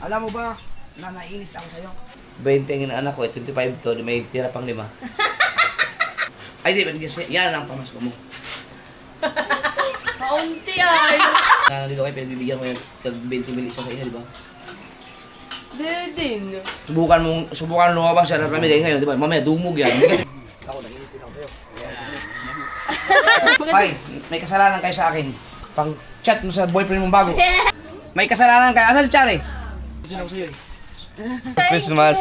Alam mo ba na nainis ako sa'yo? 20 ang inaanak ko, 25 to, may tira pang 5. Ay, di ba? Yan ang pamasko mo. Kaunti ay. Nandito kayo, pinagbibigyan ko yung 20 mil isa sa inyo, di ba? Din. Subukan lumabas siya na pamilya ngayon, di ba? Mamaya, dumog yan. Ako, nag-initin ako sa'yo. Pai, may kasalanan kayo sa akin. Pang chat mo sa boyfriend mong bago. May kasalanan kayo. Asan si Chari? Gusto na ko sa'yo eh. Christmas.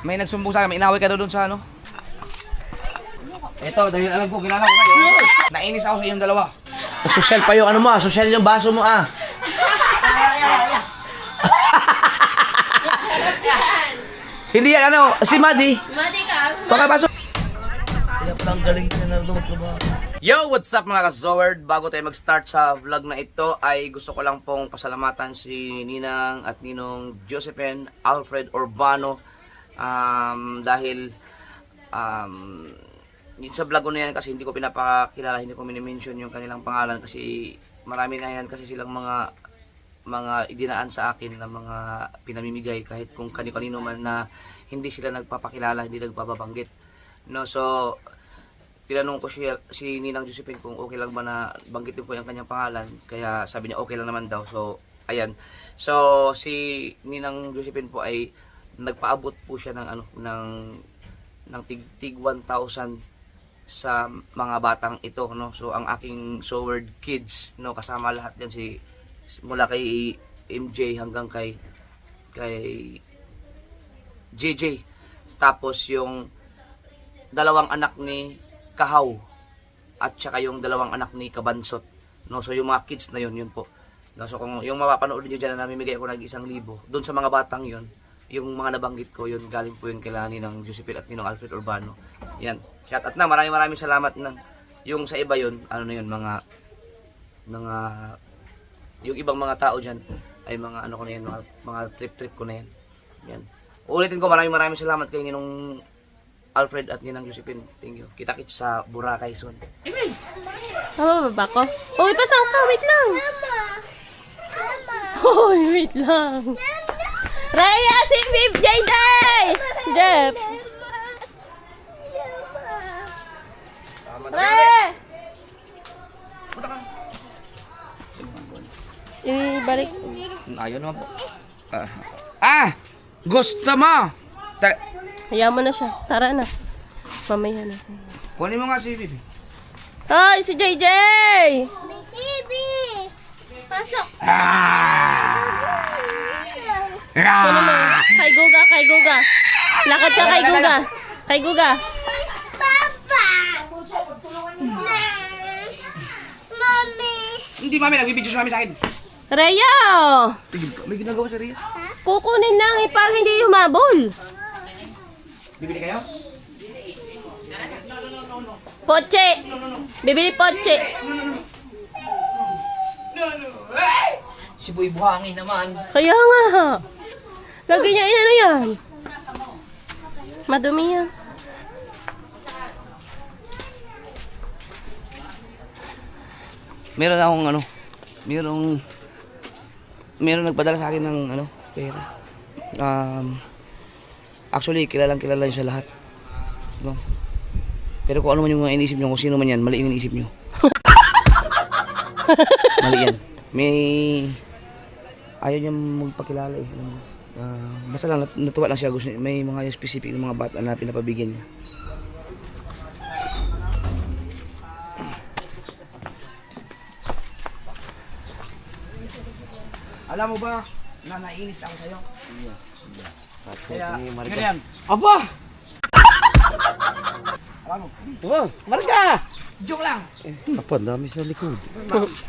May nagsumbong sa akin, may inaway ka daw doon sa ano? Eto, dahil alam ko, kilala ko kayo. Nainis ako sa inyong dalawa. Social pa yung ano mo ah, social yung baso mo ah. Hindi yan ano, si Madi. Madi ka. Pakapasok. Kaya palang galing na naroon magtrabaho. Yo, what's up mga ka-Zoward? Bago tayo mag-start sa vlog na ito, ay gusto ko lang pong pasalamatan si Ninang at Ninong Josephine Alfred Urbano. Dahil sa vlog ko na yan kasi hindi ko pinapakilala, hindi ko minimension yung kanilang pangalan kasi marami na yan kasi silang mga idinaan sa akin na mga pinamimigay kahit kung kanino-kanino man na hindi sila nagpapakilala, hindi nagpapabanggit. No, so tinanong ko si Ninang Josephine kung okay lang ba na banggitin ko yung kanyang pangalan, kaya sabi niya okay lang naman daw. So ayan. So si Ninang Josephine po ay nagpaabot po siya ng ng tig 1,000 sa mga batang ito, no. So ang aking Zoward kids, no, kasama lahat yan mula kay MJ hanggang kay JJ. Tapos yung dalawang anak ni Kahaw at saka yung dalawang anak ni Kabansot, no. So yung mga kids na yun po, no. So kung yung mapapanood niyo diyan na namimigay ako ng 1,000 doon sa mga batang yun, yung mga nabanggit ko yun, galing po yun kila Ninang Josephine at Ninong Alfred Urbano. Yan, shout out na, maraming salamat na. Yung sa iba yun, ano na yun, mga yung ibang mga tao dyan ay mga ano ko na yan, mga trip ko na yan. Yan. Uulitin ko, maraming salamat kay Ninong Alfred at Ninang Josephine. Thank you. Kita-kits sa Boracay soon. Tama ba ko? Uy, pasang ka. Wait lang. Uy, wait lang. Raya, si Viv, JJ! Jeff. Raya! Ibalik. Ayaw naman po. Gusto mo! Hayaan mo na siya. Tara na. Mamaya na. Kunin mo nga si Vivi. Ay, si JJ! Baby! Pasok! Kunin mo. Kay Guga. Lakad ka kay Guga. Kay Guga. Papa! Mami! Hindi mami, nagbibidyo si mami sa akin. Rhea! May ginagawa si Rhea. Kukunin lang para hindi humabol. Bibili kayo? Poche! Bibili poche. Si Boy Buhangin naman. Kaya nga. Lagi niya inano yan. Madumi yan. Meron akong meron nagpadala sa akin ng pera. Actually, kilala yun sa lahat. No? Pero kung ano man yung mga iniisip nyo, kung sino man yan, mali yung iniisip nyo. Mali yan. Ayaw niya magpakilala eh. Basta lang, natuwa lang siya. May mga specific na mga bata na pinapabigyan niya. Alam mo ba na nainis ako sa'yo? Kaya, ganyan. Aba! Alam mo? Oh, Marga! Joke lang! Apa, dami sa likod.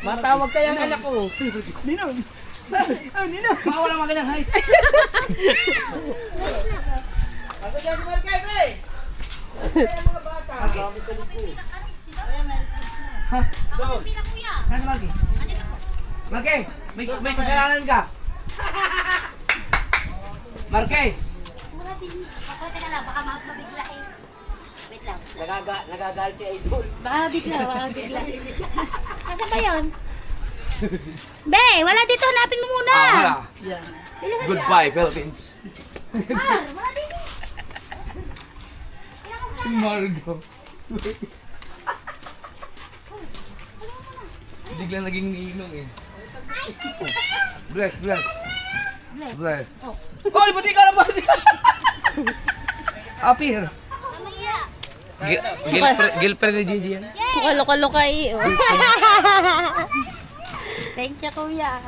Matawag kaya ng anak ko. Ninong! Ninong! Baka wala mga ganyan, hay! Ako dyan si Marga, eh! Kaya mga bata! Dami sa likod. Ha? Doon! Saan si Marga? Marga! May kasalanan ka! Marga! Ako, teka lang, baka mabigla eh. Wait lang. Nagagalit si Idol. Baka bigla. Nasaan ba yun? Be, wala dito. Hanapin mo muna. Wala. Goodbye, Philippines. Mar, wala dito. Margo. Biglang naging ninong eh. Bless. Bless. Oh, pati ka na ba? Up here. Girlfriend ni Gigi yan. Loka-loka eh. Oh. Thank you, kuya.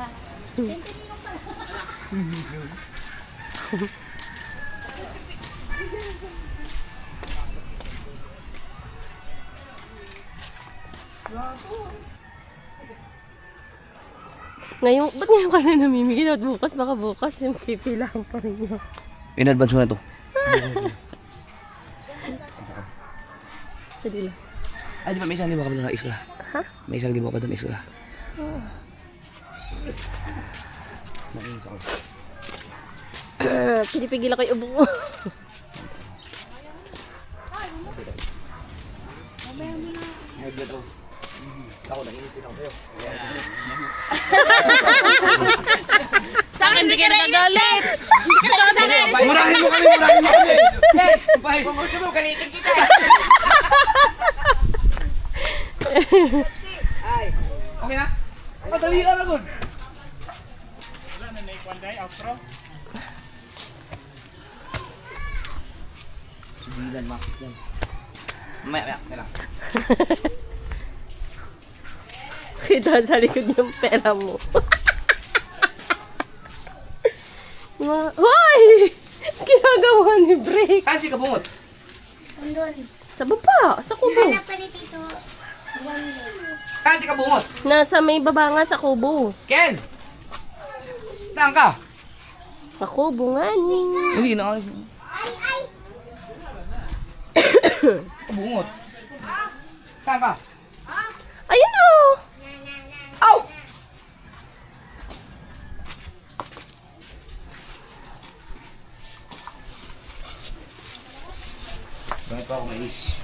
Ngayon, ba't ngayon ka na namimigay? At bukas, baka bukas yung pipilahan pa rin niya. In advance mo na to. Sige lang. Ay, di ba may isang libo ka ba doon na isla? Ha? May isang libo ka doon na isla. Pinipigil ako yung ubo ko. Sa akin, hindi ka nagagalit. Murahin mo kami, murahin mo kami. Okay na? Madali ka na doon. Sibilan, Max. Yan. Maya lang. Kita sa likod yung pera mo. Hoy! Ginagawa ni Brick. Saan si Kabungot? Undon. Sa baba, sa kubo. Hanap pa ni Tito. Saan si Kabungot? Nasa may baba nga sa kubo. Ken! Saan ka? Sa kubo nga ni. Hindi na. Kabungot. Saan ka? Ayun oh! Aw! Bakit pa ako mais?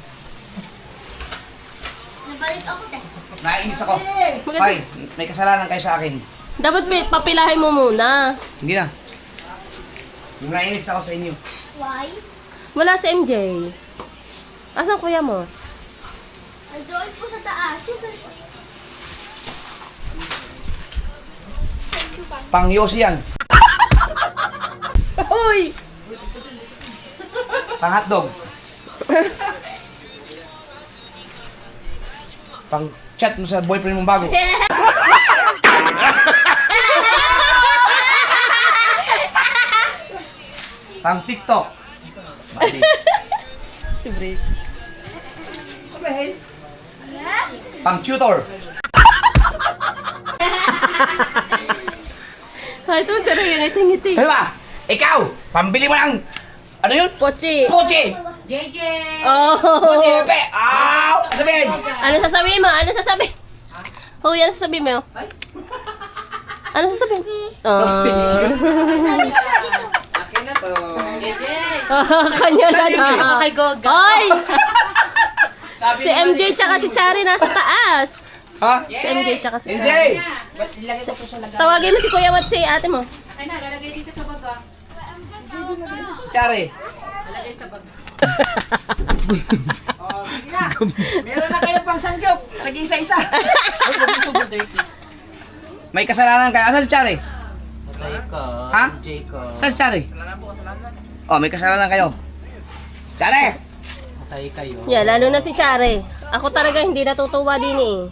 Nabalik ako dahil. Naiinis ako. Pai, may kasalanan kayo sa akin. Dapat papilahin mo muna. Hindi na. Naiinis ako sa inyo. Why? Wala si MJ. Asan kuya mo? Doon po sa taas. Pang Yossi yan. Hoy! Pang hotdog. Pang chat mo sa boyfriend mong bago. Pang TikTok. Bali. Si Brick. Pang tutor. Ay, ito sir, yung ngiti-ngiti. Ano ba? Ikaw, pambili mo ng, ano yun? Pochi. Poche! Oh. Poche, pe! Aw! Sabihin! Ano sasabihin mo? Ano sasabihin? Hoy, ano sasabihin mo? Ano sasabihin? Akin na to. Kanya na na. Hoy! Si MJ tsaka si Chari nasa taas. Ha? Si MJ tsaka si MJ! Chari. Tawagin mo si Kuya at si ate mo. Chari. Meron na kayo pang sangyop. Nag-isa-isa. May kasalanan kayo. Asan si Chari? Ha? Saan si Chari? Oh, may kasalanan kayo. Chari! Yeah, lalo na si Chari. Ako talaga hindi natutuwa din eh.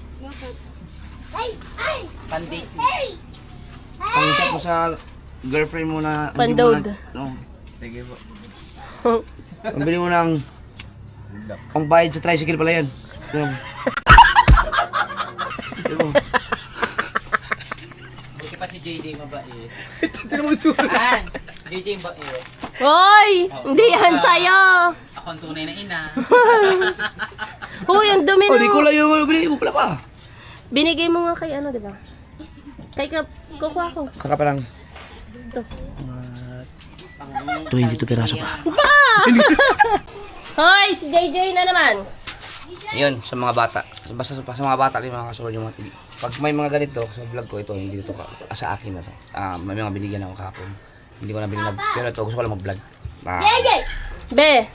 Pang-chat mo sa girlfriend mo na... Pandod. No. Sige po. Pambili mo ng... Pangbayad sa tricycle pala yan. Yan. Buti pa si JJ mabait. Tinan mo yung sura. JJ mabait. Hoy! Hindi yan sa'yo! Ako ang tunay na ina. Hoy, ang dumi Oh, di ko no. lang yung binigay mo pala pa. Binigay mo nga kay ano, di ba? Kay kukuha ko. Kaka pa lang. Ito. 22 piraso pa. Hoy, si JJ na naman. Yun, sa mga bata. Basta sa mga bata, yung mga kasunod yung mga tili. Pag may mga ganito sa vlog ko, ito, hindi ito sa akin na to. May mga binigyan ako kahapon. Hindi ko na binilog. Pero ito, gusto ko lang mag-vlog. Be,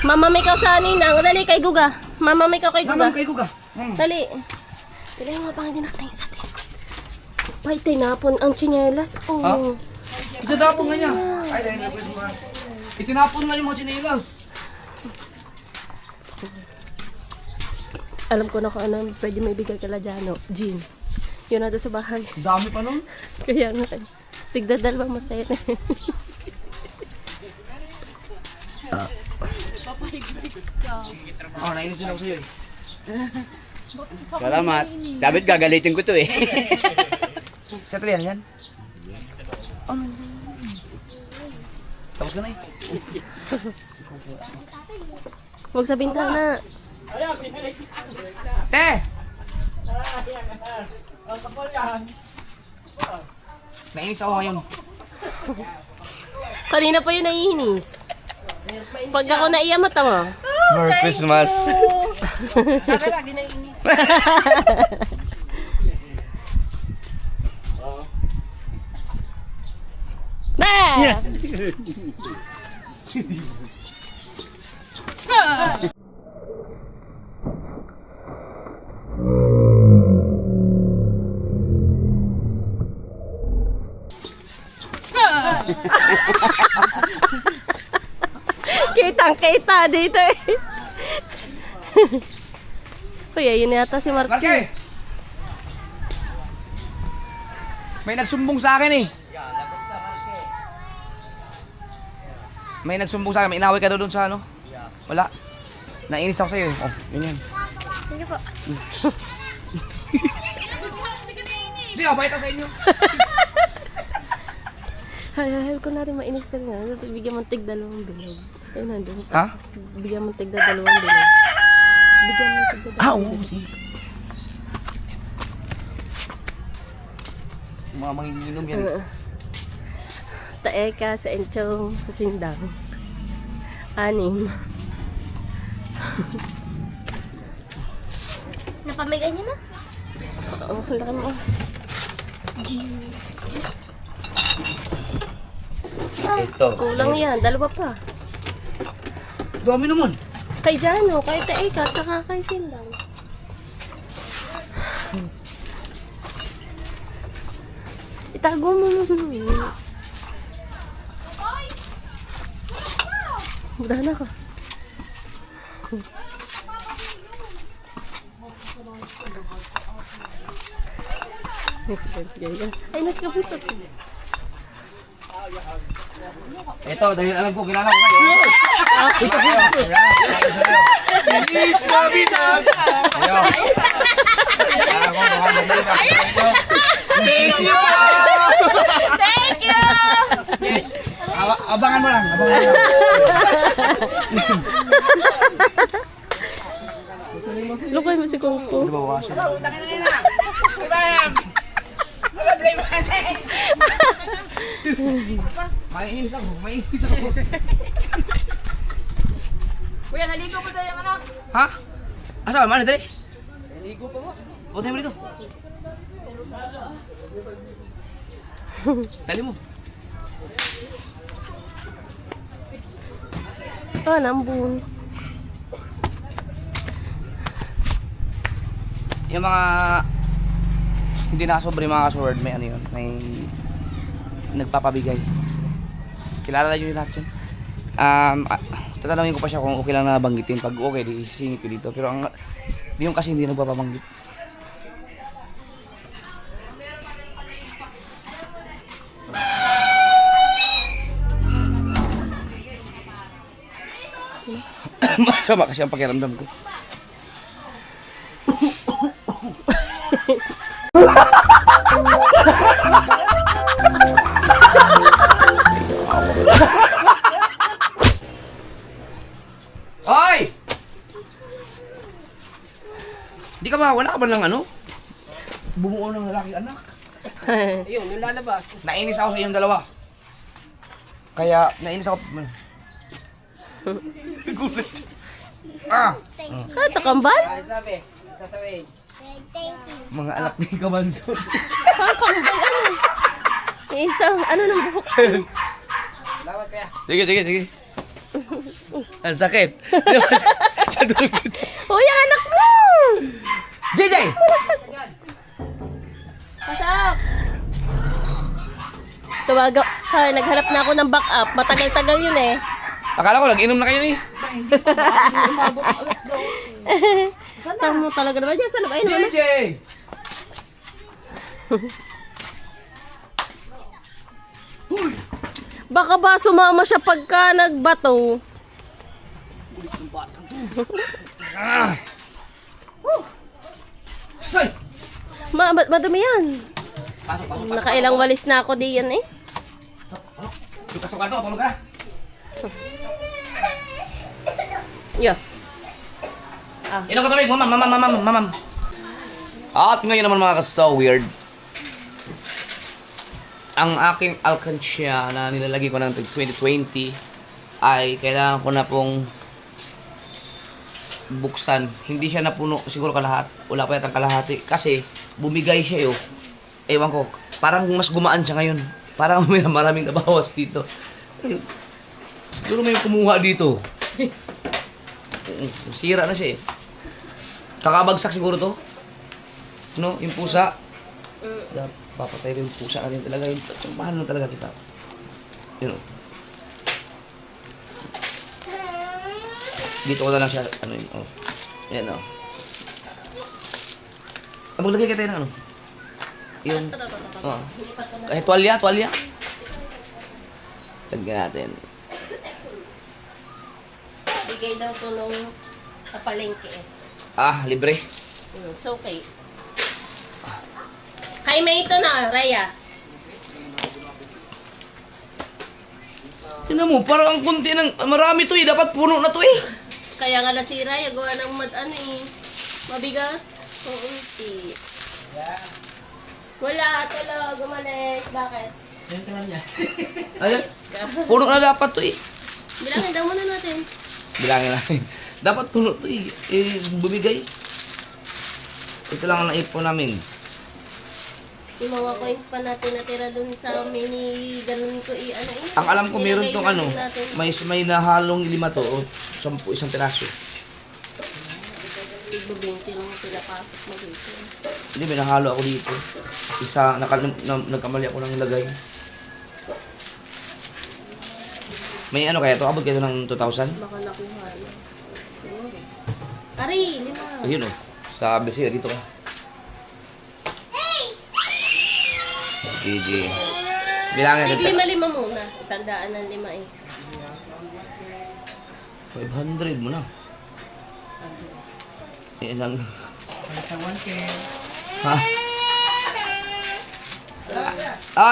mamamikaw sa ninang. Dali kay Guga. Mamamikaw kay Guga. Kay Guga. Dali. Dali mga pang hindi nakatingin sa atin. Pay, tinapon ang tsinelas. Oh. Ha? Itinapon nga niya. Ay, dahil na Christmas. Itinapon nga yung mga chinelas. Alam ko na kung ano pwede may bigay kala Jano. Jean. Yun na doon sa bahay. Dami pa nun. Kaya nga. Tigdadalwa mo sa'yo na. Nainis din ako sa'yo eh. Salamat. Dapat gagalitin ko to eh. Sa yan, yan. Tapos ka na eh. Huwag sa bintana. Te! Nainis ako ngayon. Kanina pa yun naiinis. Pag ako naiya mata mo. Merry Christmas. Sana lagi na inis. Ba! Kitang-kita dito eh. Kuya, yun yata si Marky. Marke! May nagsumbong sa akin eh. May nagsumbong sa akin. May inaway ka daw doon sa ano? Wala. Nainis ako sa'yo eh. Oh, yun yan. Thank you po. Hindi, mabait ako sa inyo. Hay, ko na rin mainis ka rin. Bigyan mo tig dalawang bilog. Ayun, nandun sa... Ha? Bigyan mo tig dalawang bilog. Bigyan mo tig dalawang Oo, sige. Mga manginginom yan eh. Taeka sa enchong sa sindang. 6. Napamigay niyo na? Oo, laki mo. Ito. Kulang yan. Dalawa pa. Dami naman. Kay Jano, kay Taeka, saka kay sindang. Itago mo mo. Magdana ka. Ay, nas ka po sa Ito, dahil alam ko, kilala ko kayo. Ito, Feliz Navidad! Ayo. Alam ko, mukhang nandun ako sa inyo. Thank you! Thank you! Yes. Abangan mo lang, abangan mo lang. Lukay mo si Kung Fu. Hindi bawasan. Maiinis ako, maiinis ako. Kuya, naligo pa tayo yung anak. Ha? Asa ba? Mana, dali? Naligo pa mo. O, tayo mo dito. Dali mo. Nambun. Yung mga hindi nakasobre mga kasword, may ano yun, may nagpapabigay. Kilala nyo lahat yun. Tatanungin ko pa siya kung okay lang na banggitin. Pag okay, di isisingit ko dito. Pero ang yung kasi hindi nagpapabanggit. Masama kasi ang pakiramdam ko. Hoy! Di ka ba, wala ka ba ng ano? Bumuo ng lalaki anak. Ayun, yung lalabas. Nainis ako sa inyong dalawa. Kaya, nainis ako. Gulat siya. Ah! Katakambal? Ay, sabi. Sasabihin. Mga anak ni Kamanso. Kakambal ano? Isang ano ng buhok. Salamat kaya. Sige. Ang sakit. Uy, ang anak mo! JJ! Pasok! Tumaga. Ay, naghanap na ako ng backup. Matagal-tagal yun eh. Akala ko nag-inom na kayo eh. Tama talaga naman yan. Sa labay naman. JJ! Baka ba sumama siya pagka nagbato? Say! Madumi yan. Pasok. Nakailang walis na ako diyan eh. Yung kasukan to, tulog ka. Yo. Inom ka tuloy, mamam. At ngayon naman mga ka-so weird. Ang aking alkansya na nilalagay ko ng 2020 ay kailangan ko na pong buksan. Hindi siya napuno siguro kalahat. Wala pa yatang kalahati. Kasi bumigay siya Ewan ko. Parang mas gumaan siya ngayon. Parang may maraming nabawas dito. Siguro may kumuha dito. Sira na siya Kakabagsak siguro to. No? Yung pusa. Papatay ko yung pusa natin talaga. Mahal na talaga kita. Yun Dito ko na lang siya. Ano yun? Yan maglagay ka tayo ng Yung... Kahit tuwalya. Lagyan natin. Bigay daw to nung kapalengke eh. Libre. It's okay. Kay may ito na, Raya. Tignan mo, parang ang kunti ng... Marami to Dapat puno na to Kaya nga na si Raya, gawa ng mabigat. Unti. Wala, tulog, umalis. Bakit? Ayan. Puno na dapat to Bilangin daw muna natin. Bilangin natin. Dapat puno to bumigay. Ito lang ang naipon namin. Yung mga coins pa natin natira dun sa mini, ganun ko Ang alam ko meron Nilagay tong natin. may nahalong 5 to o 10 isang piraso. Ibo 20 lang pinapasok mo dito. Hindi, may nahalo ako dito. Isa, nagkamali ako ng lagay. May kaya to? Abot kayo ng 2,000? Baka nakuha na. Ari, 5. Ayun sa ABC, dito ka. GG. Bilangin Ay, natin. 5 muna. 100 ng 5 eh. 500 mo na. Ilang? Ha?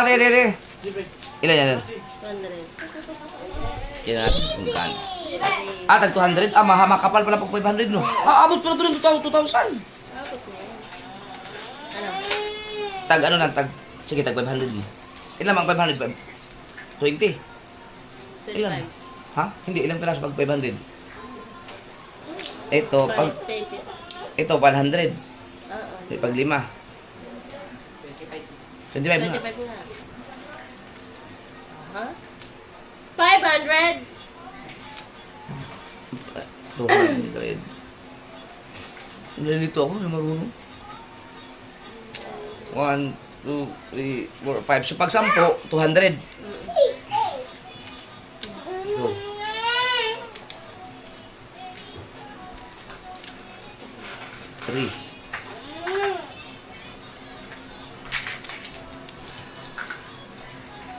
Sige. Ilan yan? 200. Yan natin kung kan. Tag 200? Makapal pala pag 500 no? Abot pa na ito ng 2,000. Ano? Tag sige, tag 500 mo. Ilan mang 500? 20? Ilan? 25. Ha? Hindi, ilang piraso pag 500? Ito, pag... 20. Ito, 100. Oo. Pag 5. 25 na. 25 na. Ha? 500? 200. Nalilito ako, na marunong. 1, 2, 3, 4, 5. So pag 10, 200. 3.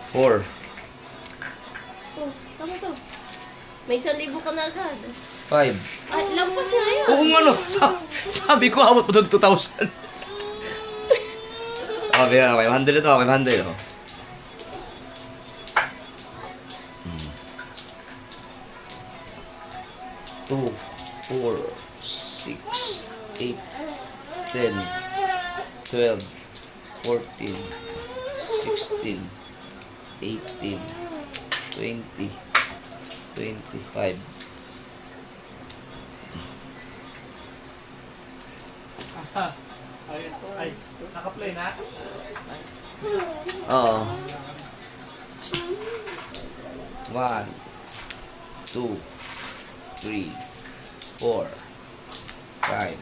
4. Oh, tama to. May 1,000 ka na agad. 5. Ay, lampas na yun. Oo nga no. Sabi ko, abot mo ng 2,000. Okay, 500 ito, 500. 2, 4, 6, 8, 10, 12, 14, 16, 18, 20, 25. Ay, naka-play na? Oo. 1, 2, 3, 4, 5,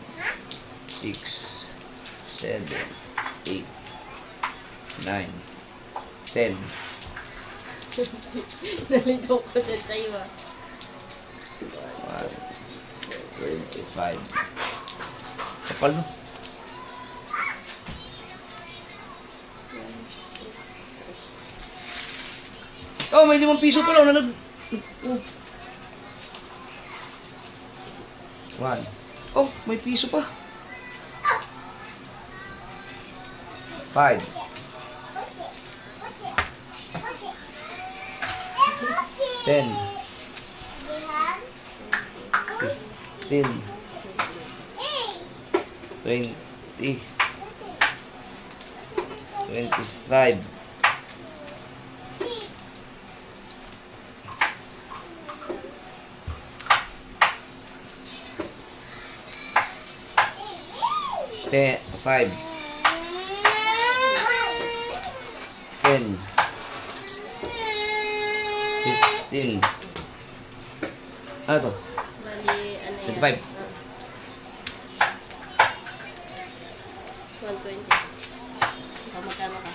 6, 7, 8, 9, 10. Nalito ko dyan sa'yo ah. 25. Kapal no? Oh, may 5 piso pa lang. Oh. 1. Oh, may piso pa. 5. 10. 15. 20. 25. 5. 10. 15. Ano to? Bali, ano yan? 25. 120. Ikaw magkano ka?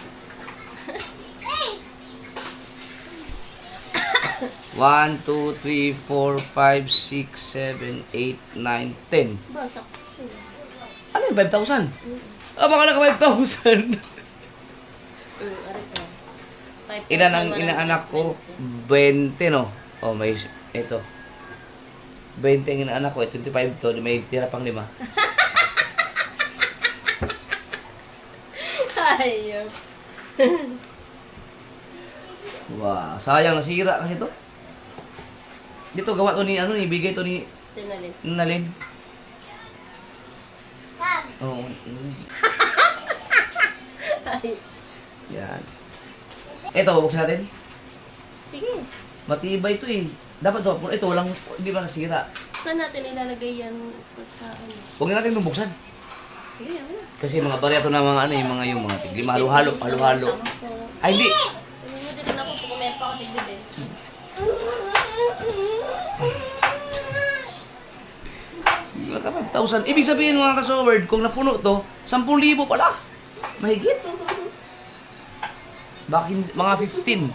1, 2, 3, 4, 5, 6, 7, 8, 9, 10. Basak. Ano yung 5,000? Ah, baka naka 5,000. Ano to? Ilan ang inaanak ko? 20, no? Oh, may, ito. 20 ang inaanak ko. 25 to. May tira pang 5. Ayun. Wow, sayang nasira kasi to. Dito gawa to ni ano ni bigay to ni Tinalin. Nalin. Oh. Ay. Yan. Ito, buksan natin. Sige. Matibay to eh. Dapat to, ito walang hindi ba nasira. Saan natin ilalagay yan sa ano? Huwag na natin bubuksan. Sige, ano? Kasi mga barya to na mga ano, yung mga tigli, halo-halo. Ay, hindi. Hindi din ako kung meron pa ako tigil. Naka 5,000. Ibig sabihin mga kasoward, kung napuno to, 10,000 pala. Mahigit. Bakin, mga 15.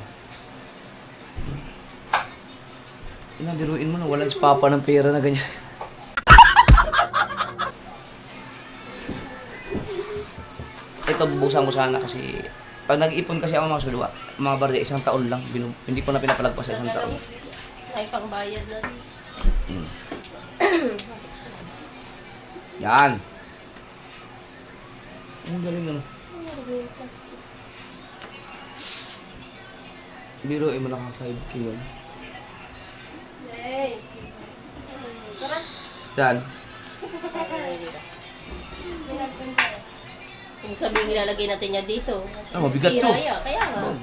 Inabiruin mo na, walang papa ng pera na ganyan. Ito, bubuksan ko sana kasi pag nag-ipon kasi ako mga sulwa, mga barya, 1 taon lang. Hindi ko na pinapalagpas sa 1 taon. Ay, pangbayad na rin. Yan. Ang galing ano. Biruin mo naka 5K yun. Hey. Tara. Yan. Kung sabihin ilalagay natin niya dito. Ah, mabigat to. Sira yan, kaya nga. Oh.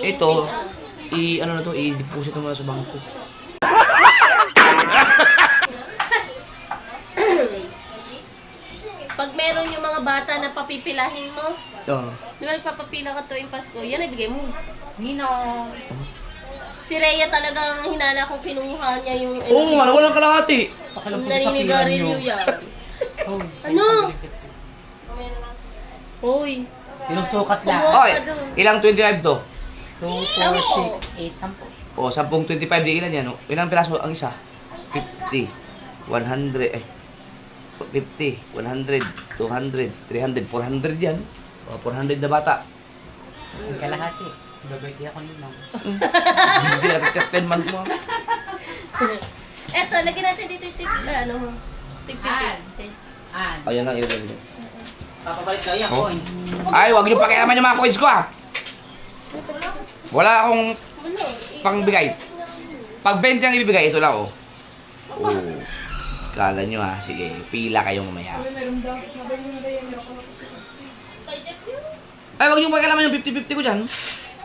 Ito, ano na to, i-deposit mo na sa bangko. Pag meron yung mga bata na papipilahin mo, Oo. di ba nagpapapila ka tuwing Pasko, yan ibigay mo. Si Rhea talagang hinala kong kinuha niya yung Oo nga, walang kalahati. naninigarilyo yan. Ano? Hoy, Sinusukat lang. kumuha Oy, ka doon. ilang 25 to? 2, 4, 6, 8, 10. O, 10 25, di ilan yan? No? Ilang piraso ang isa? 50, 100, 50, 100, 200, 300, 400 yan. O, 400 na bata. Ang kalahati. Babay ako nito. Hindi, at 10 months mo. Eto, lagyan natin dito yung ano mo. Tig-tig. Ayan lang, ilan yun. Papabalik daw yan, Oh. coin. Ay, wag niyo pakialaman yung mga coins ko ah. Wala akong Ano? pangbigay. Pag 20 ang ibibigay, ito lang oh. Oh. Kala nyo ha, sige, pila kayo mamaya. Ay, wag niyo pakialaman yung 50-50 ko dyan.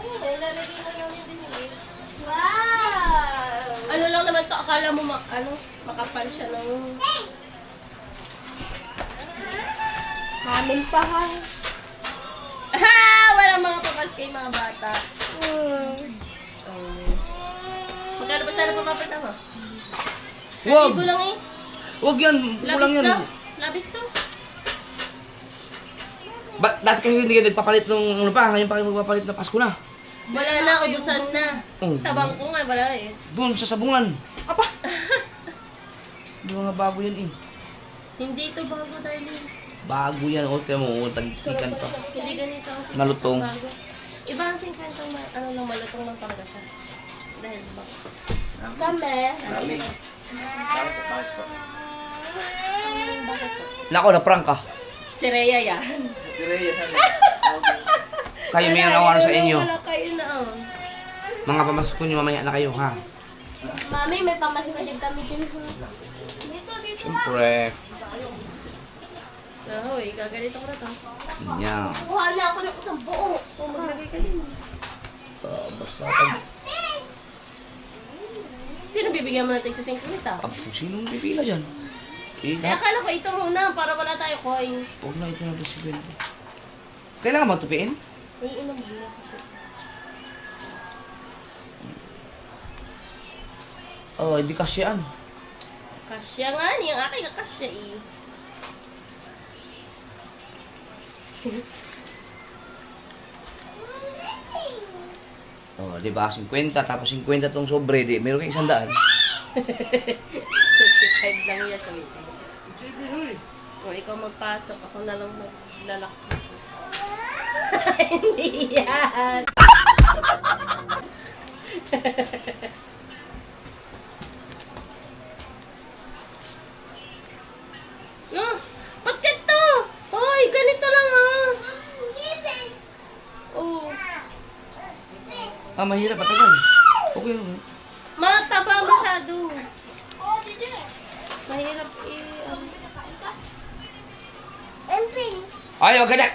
Lalagyan mo lang yung dinili. Wow! Ano lang naman to, akala mo makapal siya ng... Mamin pa ha. Ha! Walang mga papasko yung mga bata. Magkano ba sana papapalitan mo? Wag! 1,000 lang eh. Wag yan, kulang Labis yan. to. Labis to. Dati kasi hindi ka nagpapalit nung ano pa, ngayon pa kayo magpapalit na Pasko na. Wala na, ubusan na. Oh. Sa bangko nga, wala eh. Doon sa sabungan. Apa? Hindi mga bago yan eh. Hindi ito bago, darling. Bago yan, o kaya mo, tagtikan pa. Hindi ganito ang singkantong Malutong. bago. Iba ang singkantong, ano lang, malutong lang talaga siya. Dahil ba? Kami. Dami. Bakit po? Lako, na-prank ka. Si Rhea yan. Kayo may ano sa inyo. Wala kayo na oh. Mga pamasko nyo mamaya na kayo, ha? Mami, may pamasko din kami dun. Dito. Siyempre. Hoy, gaganito ko na to. Yan. Kuha na ako ng isang buo. Oh, maglagay ka din. Basta pag... Sino bibigyan mo ng tig sa 50? Sinong pipila dyan? Eh, akala ko ito muna para wala tayo coins. Huwag na ito na si Ben. Kailangan matupiin? Oo, naman muna. Oh, hindi kasi yan. Kasya nga, yung aking kasya eh. Oh, di ba? 50, tapos 50 tong sobre, di. Meron kayong 100. 55 lang yan sa misa. O, ikaw magpasok, ako na lang maglalak. Hindi yan. No, ba't ganito? Hoy, ganito lang ah. Oh, Mahirap patagal. Okay. mataba masyado. Mahirap Ay, okay na.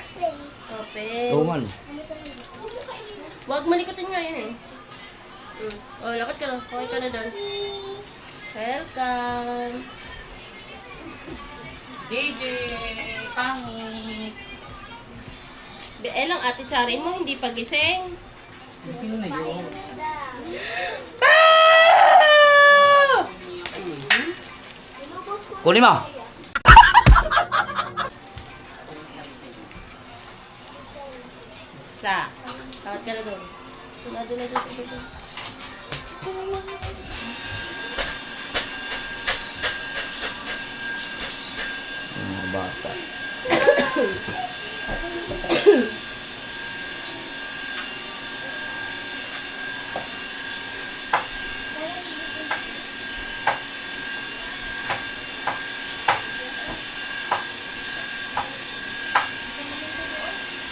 open. Roman. Huwag malikutin nga yan eh. Oh, lakad ka na. Okay ka na doon. Welcome. JJ, pangit. Lang, ate Charin mo, hindi pa gising. Sino na yun? Ah! Kunin mo. Sa. Lakad ka na doon. Doon. Mga bata.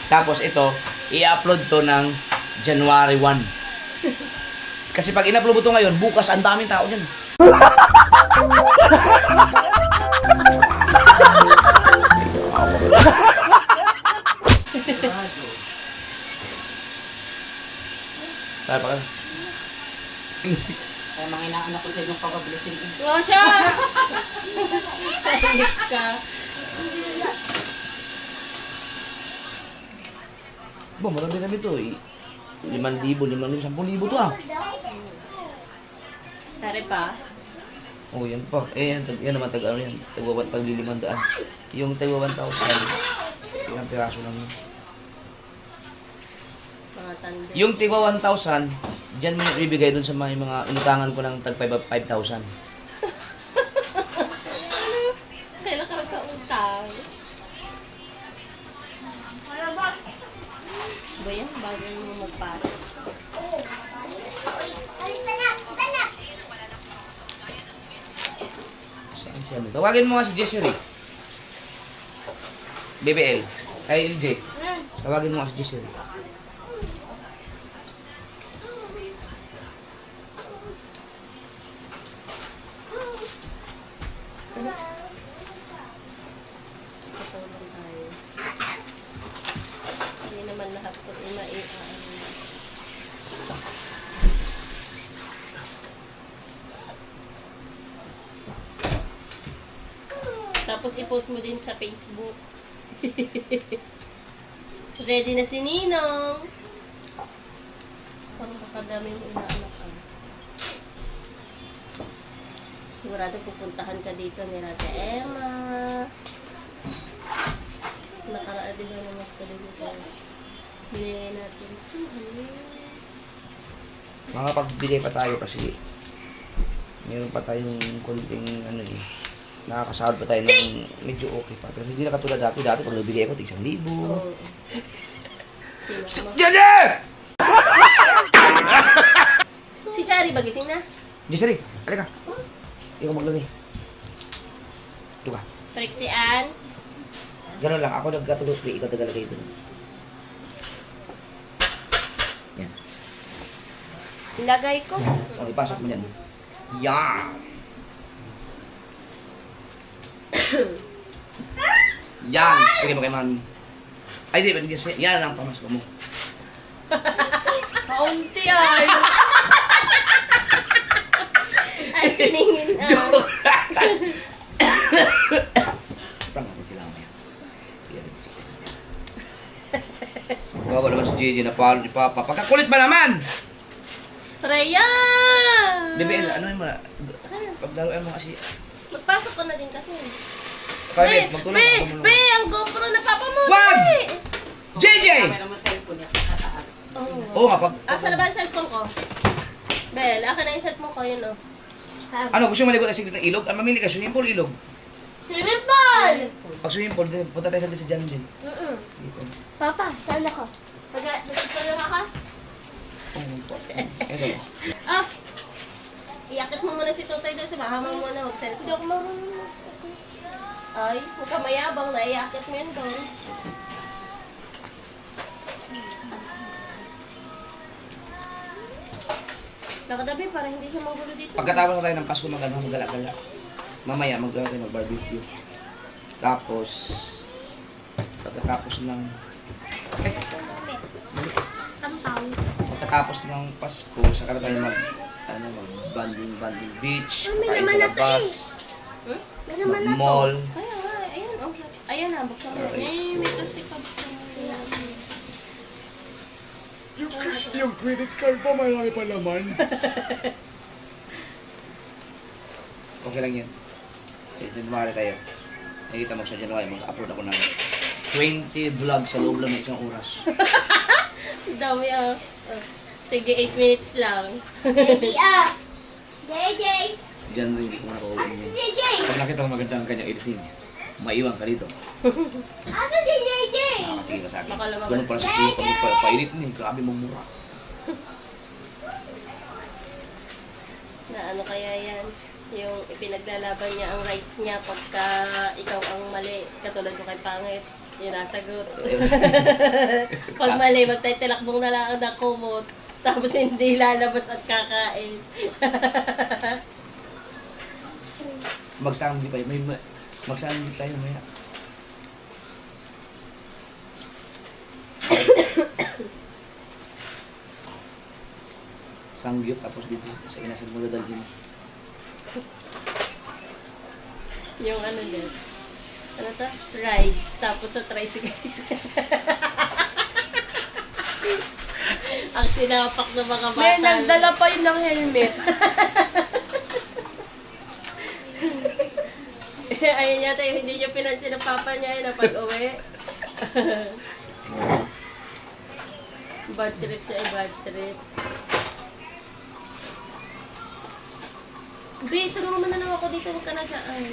Tapos ito, i-upload to ng January 1. Kasi pag in-upload mo to ngayon, bukas ang daming tao dyan. Tara pa ka. Kaya mga inaanak ko dyan yung pagkabulisin. Wow siya! Tahimik ka. Ba, marami kami to. 5,000, 10,000 to ah. Tari pa. Oh, yan pa. Eh, yan naman tag ano yan. Tag 500. Yung tag 1,000. Ilang piraso lang yun. Mga tanda. Yung tigwa 1,000, dyan mo yung ibigay dun sa mga inutangan ko ng tag 5,000. Kailan ka nagkautang? Ba yan? Bago mo magpasok. Saan siya? Tawagin mo nga si Jessery. BBL. Ay, LJ. Tawagin mo nga si Jessery. Katulong tayo. Hindi naman lahat ko Tapos i-post mo din sa Facebook. Ready na si Ninong. Parang kakadami yung inaanak ka. Sigurado pupuntahan ka dito ni Rata Emma. Nakaraan din na mas ka dito. Bilhin natin. Makapagbigay pa tayo kasi meron pa tayong konting ano eh. Nakakasahod pa tayo ng medyo okay pa. Pero hindi na katulad dati. Dati pag nabigay ko, tig 1,000. Oo. Jeje! Si Chari ba gising na? Jessery, halika. Ikaw maglagay. Ito ka. Trixie Ann? Ganun lang. Ako nagkatulog. Ikaw tagalagay doon. Yan. Ilagay ko. O, ipasok mo yan. Yan! Yan! Sige mo kay mami. Ay, di ba? Yan ang pamasok mo. Kaunti ay. Ay, tiningin na. Joke! Prank natin sila mamaya. Sige natin sila. Bawa naman si Gigi na palo ni Papa. Pagkakulit ba naman? Rhea! Bebe, ano yun mo na? Paglaruan mo kasi. Magpasok ka na din kasi. Kaya, magtulong Be, ako. Be, ang GoPro na papa mo. Wag! Be! JJ! Camera mo sa cellphone niya sa taas. Oh. Oo nga, pag... Asa na ba ang cellphone ko? Bel, akin na yung cellphone ko, yun o. Ano, gusto mo maligot ang siglit ng ilog? Ang mamili ka, swimming pool, ilog. Swimming pool! Pag swimming pool, punta tayo sa dyan din. Dito. Papa, saan ako? Nagtutulong ako? Oo po. Ito. Ah! Iakit mo muna si Totoy doon sa baha mo muna, huwag cellphone. Hindi ako marunong. Ay, huwag ka mayabang na iakit mo yun doon. Nakadabi para hindi siya magulo dito. Pagkatapos na tayo ng Pasko, magala-gala. Mamaya, tayo mag-barbecue. Tapos, pagkatapos ng... Tampaw. Pagkatapos ng Pasko, saka na tayo mag-banding beach, May kain naman sa na to labas, May naman na to. mag-mall. Ayan, okay. Ayan na, buksan mo. Eh, may plastic pa buksan mo. Yung credit card pa, malaki pa naman. Okay lang yan. So, January tayo. Nakita mo sa January, mag-upload ako ng 20 vlogs sa loob lang ng isang oras. Dami ah. Sige, 8 minutes lang. JJ ah! JJ! Diyan rin hindi ko nakauwi Asa si yun. JJ? Pag nakita mo maganda ang kanyang editing, maiwan ka dito. Asa si JJ? Nakakatingin ka sa akin. Baka lumabas. Ganun pala sa kuya, painit ni, grabe mong mura. Na ano kaya yan? Yung ipinaglalaban niya ang rights niya pagka ikaw ang mali. Katulad ko kay Pangit. Yung nasagot. Pag mali, magtaytilakbong na lang ang nakumot. Tapos hindi lalabas at kakain. Magsandi pa yun. Magsandi tayo maya. Sangyup tapos dito sa inasal mo dalhin. Yung ano din. Ano to? Rides. Tapos sa tricycle. Ang sinapak ng mga bata. May nagdala pa yun ng helmet. Ayun yata yung hindi niya pinansin ng papa niya na pag-uwi. Bad trip siya, bad trip. Be, tulungan mo na lang ako dito, huwag ka na dyan.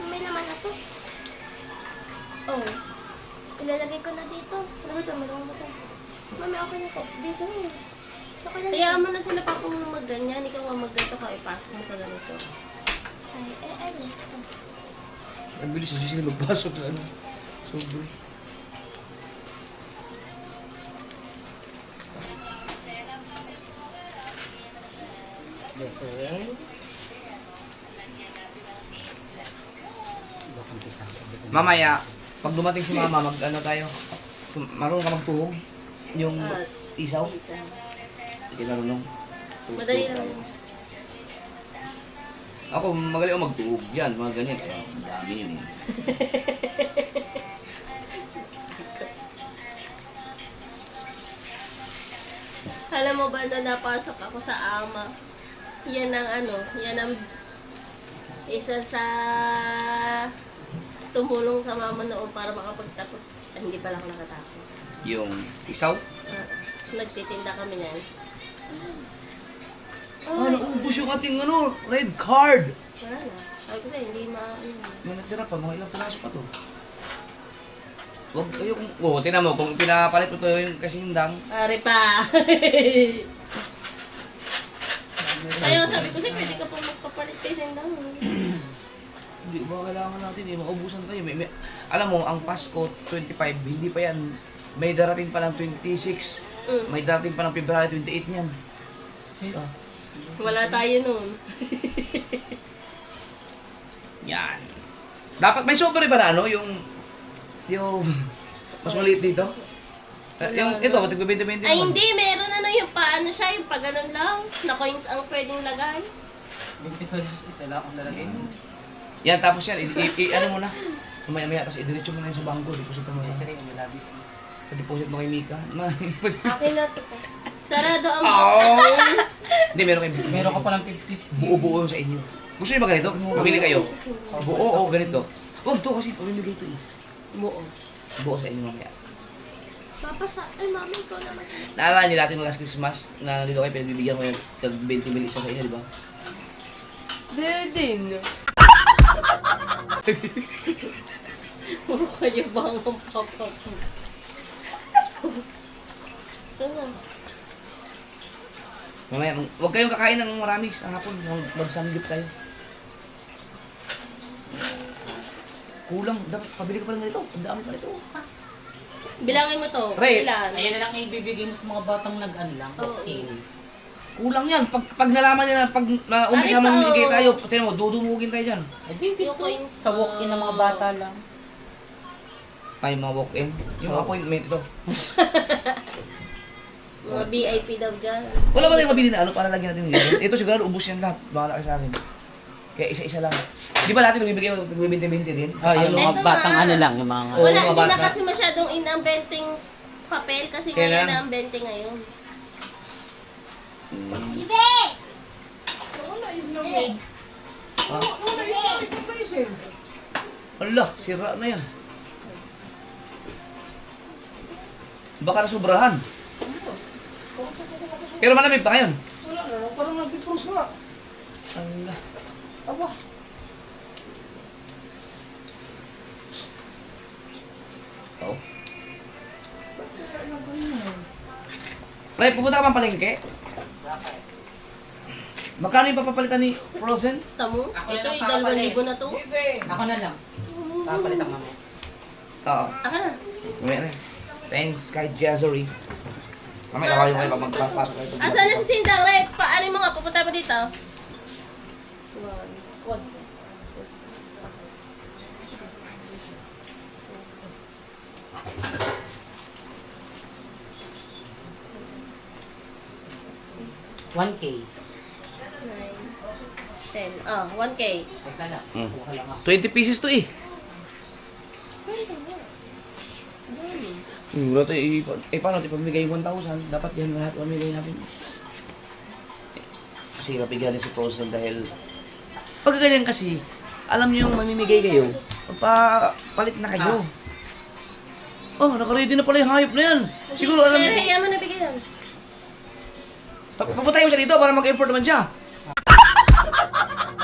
May naman na to. Oh, Ilalagay ko na dito. Ano ba ito? Marunong mo ito. Mami, okay na to. Dito na yun. So, kaya hayaan mo na sila papa mo magganyan, ikaw nga magganto ka, ipasok mo sa ganito. Ay, gusto. Ang bilis na sila magpasok na ano. Sobrang. Mamaya, pag dumating si mama, mag-ano tayo. Marunong ka magtuhog? Yung Ah, isaw? Isa. Hindi marunong. Madali lang. Ako, magaling ako magtuhog. Yan, mga ganyan. Kaya, ang dami yun eh. Alam mo ba na napasok ako sa AMA? Yan ang isa sa tumulong sa mama noon para makapagtapos. Hindi pala ako nakatapos. Yung isaw? Nagtitinda kami niyan. Naubos yung ating red card. Wala na. Sabi ko sa'yo, hindi May natira pa, mga ilang pinasok pa to. Huwag kayo kung... tinan mo, kung pinapalit mo to yung kasindang. Ari pa! Ayaw, sabi ko sa'yo, pwede ka pa magpapalit kay Sindang. Hindi ba kailangan natin eh, maubusan tayo. Alam mo, ang Pasko 25, hindi pa yan. May darating pa ng 26. May darating pa ng February 28 niyan. Wala tayo noon. Yan. Dapat may sobre ba na yung mas maliit dito? Yung ito, ba't nagbibenta-benta Ay, naman? hindi. Meron yung paano siya, yung paganon lang. Na coins ang pwedeng lagay. 20 pesos isa lang ang lalagay mo. Yan, tapos yan, ano mo na. Maya-maya, tapos idiretso mo na yun sa bangko. Deposit mo na. Sari, may labi. Deposit mo kay Mika. Akin na ito. Sarado ang Hindi, meron kayo. Meron ka palang 50. Buo-buo sa inyo. Gusto nyo ba ganito? Pabili kayo. Buo, ganito. Huwag to kasi pamimigay ito eh. buo. Buo sa inyo mamaya. Ay, mami ko naman. Naalala niyo natin mga Christmas na nandito kayo pinagbibigyan ko yung tag 20 mil isa sa inyo, di ba? Din. Puro kayo bang ang papa ko? Sana. Mamaya, huwag kayong kakain ng marami sa hapon. Magsanggip kayo. Kulang. Dapat pabili ka pa lang nito. Ang dami pa nito. Bilangin mo to. Ray. Ilan? Ayan na lang ibibigay mo sa mga batang nag-ano lang. Oo. Okay. Kulang yan. Pag nalaman nila, pag umpisa Ay, pa, mamimigay oo. tayo, tingnan mo, dudumugin tayo dyan. Ay, di, Yung dito. coins Sa walk-in ng mga bata lang. Ay, mga walk-in. Yung appointment ito. Mga VIP daw dyan. Wala ba tayong mabili na ano para lagyan natin ng gano'n? Ito siguro, ubus yan lahat. Bahala ka sa akin. Kaya isa-isa lang. Di ba natin nagbibigay mo, nagbibinti-binti din? Ah, yung Ito mga batang nga. ano lang, yung mga... Oo, Wala, mga hindi na bata. kasi masyadong in-ambenting papel kasi Kaya ngayon lang. na ambente ngayon. Ibe! Ha? Ala, sira na yan. Baka nasubrahan. Pero malamig pa ngayon. Wala na, parang nag-defrost nga. Ala. Aba. Oo. Ray, pupunta ka pang palengke? Magkano yung papapalitan ni Frozen? Tamo? Ako Ito na lang yung papapalit. 2,000 na to. Ako na lang. Papalit ang mamaya. Oo. Aka na. Mamaya na. Thanks kay Jazzery. Mamaya kayo kayo pag magpapasok kayo. Asan na si Sindang? Ray, paano mo nga? Pupunta pa dito? $1K. 10. 1K. Teka lang. Mm. Kuha lang ako. 20 pieces to eh. Wala tayo, paano tayo pamigay 1,000? Dapat yan lahat pamigay natin. Kasi mapigyan si Frozen dahil pag ganyan kasi, alam niyo yung mamimigay kayo, palit na kayo. Oh, nakaready na pala yung hayop na yan. Siguro alam Pero niyo. hiya mo na bigyan. Papuntahin mo siya dito para mag-effort naman siya.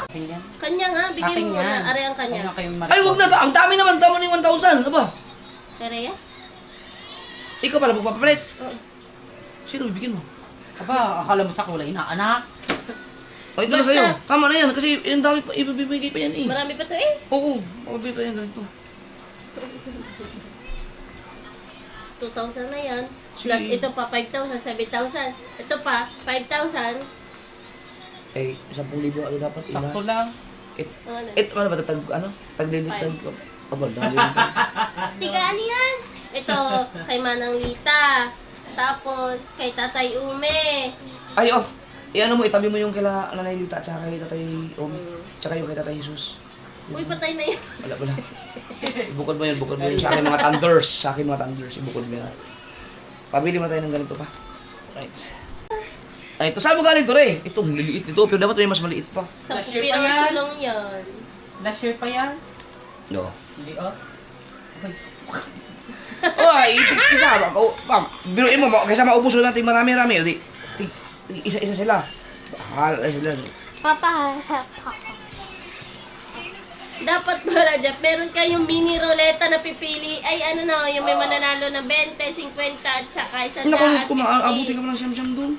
Akin yan. Kanya nga, bigyan Akin mo yan. na. Are ang kanya. Huwag na kayong Ay, wag na to. Ang dami naman. Tama na yung 1,000. Ano ba? Pero ya? Ikaw pala magpapalit. Sino bibigyan mo? Aba, akala mo sa kulay na anak. O, ito na Basta. sa'yo. Tama na yan. Kasi yung dami pa, ibibigay pa yan eh. Marami pa to eh. Oo, makabili pa yan ganito. 2,000 na yan. Sige. Plus ito pa 5,000, 7,000. Ito pa 5,000. Eh, 10,000 ano dapat? Sakto lang. Ano? Ano ba? Taglilitag ko. Aba, dali rin. Tiga, ano yan? Ito kay Manang Lita. Tapos kay Tatay Ume. Ay, oh. Ano mo, itabi mo yung kila Nanay Lita, tsaka kay Tatay tsaka yung kay Tatay Jesus. Uy, patay na yun. Wala. Bukod mo yun. Sa akin mga thunders. Ibukod mo yan. Pabili mo tayo ng ganito pa. Right. Ay, ito saan mo galing to, Re? Ito, liliit nito. Pero dapat may mas maliit pa. 10 Last year pa piraso yan. lang yan. Last year pa yan. No. Hindi oh. Okay. Ay, isa ba? Biruin mo, kaysa maubuso natin marami-rami. O, isa-isa sila. Bahala sila. Papa. Dapat pala dyan, meron kayong mini ruleta na pipili. Ay, ano na, yung may mananalo na 20, 50, at saka 100. Naku, kung maabutin ka mo ng siyam-siyam doon.